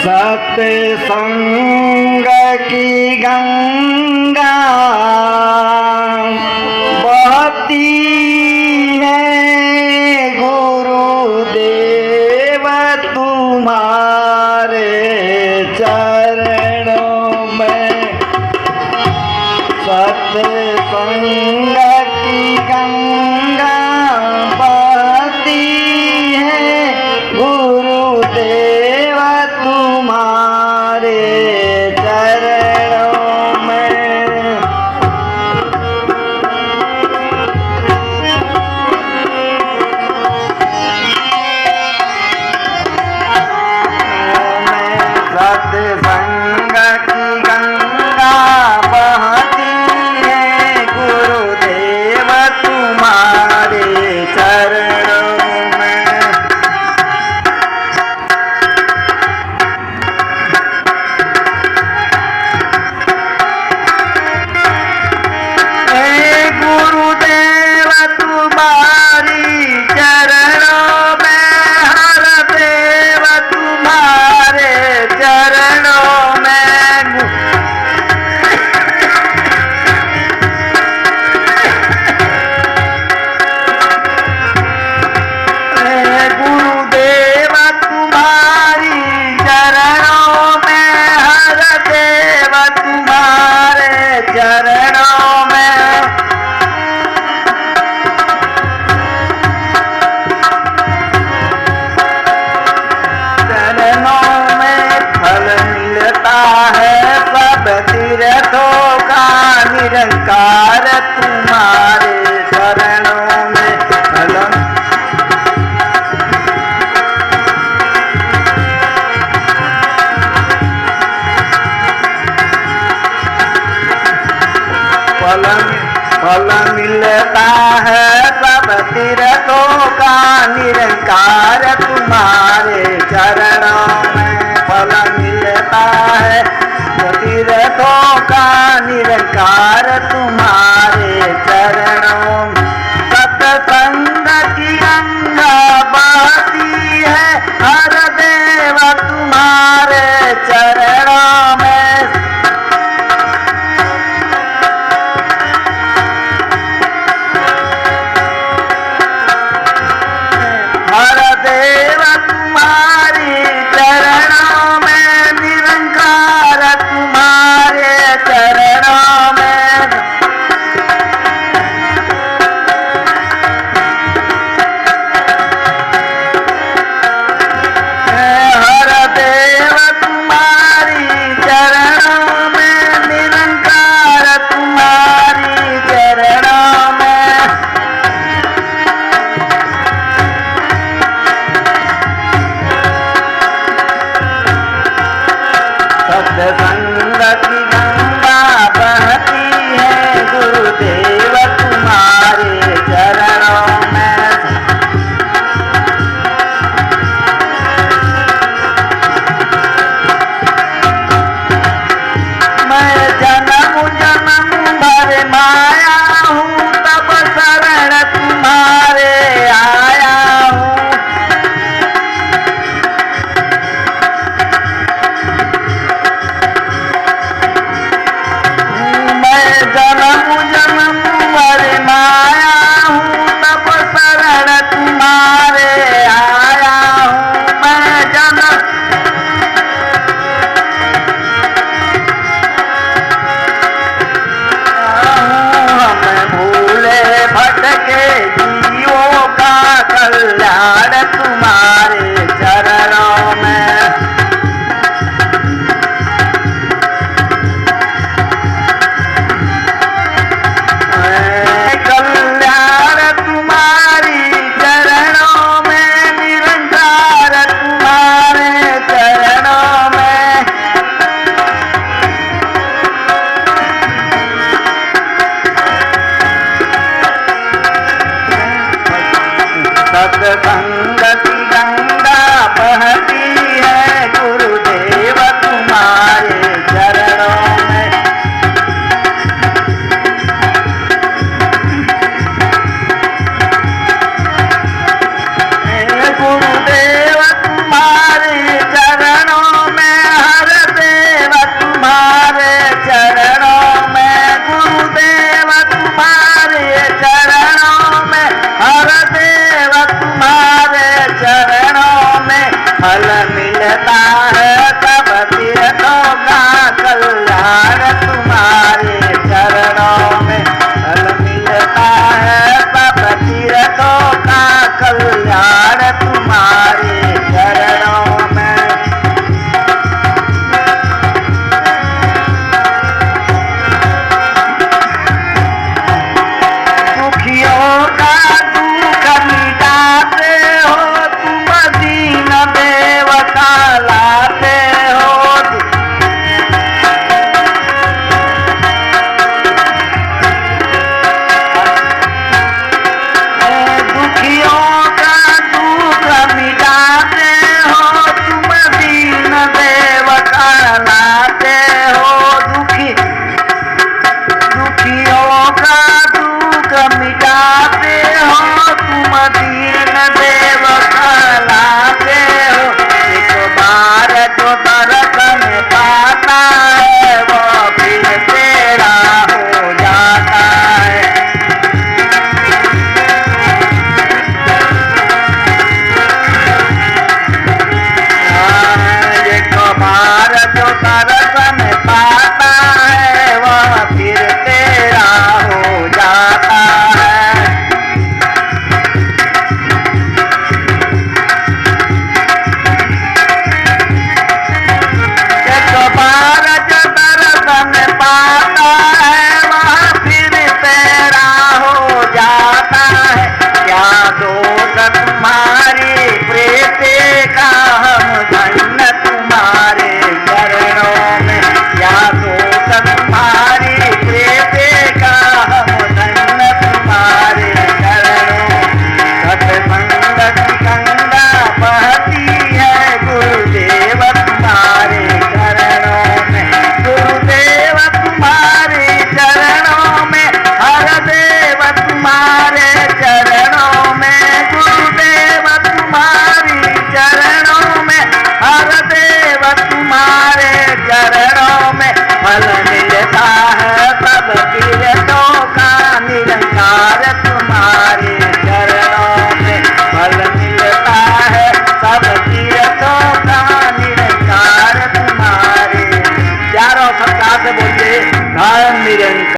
सत्संग की गंगा बहती है गुरुदेव तुम्हारे चरणों में। सत्संग की गंगा बहती है गुरुदेव तुम्हारे चरणों में। सत्संग की गंगा बहती है गुरुदेव तुम्हारे चरणों में। गुरुदेव तुम्हारी चरणों में, हर देव तुम्हारे चरणों में। गुरुदेव तुम्हारी चरणों में, हर देव तुम्हारे चरणों में। चरणों में फल मिलता है सब तीर्थों का, निरंकार तुम्हारे चरणों में फल। फल मिलता है सब तीर्थों का, निरंकार तुम्हारे चरणों में। फल मिलता है तीर्थों का, निरंकार तुम्हारे चरणों में। सत्संग की गंगा बहती है हर देव तुम्हारे चरणों में। हर देव तुम्हारी चरणों में, निरंकार तुम्हारे चरणों में। हर देव तुम्हारी चरणों में, निरंकार तुम्हारी चरणों में। सत्संग की गंगा बहती है गुरुदेव तुम्हारे चरणों में। मैं जन्म जन्म भर माया हूँ, तब शरण तुम्हारे आया हूँ। फल मिलता है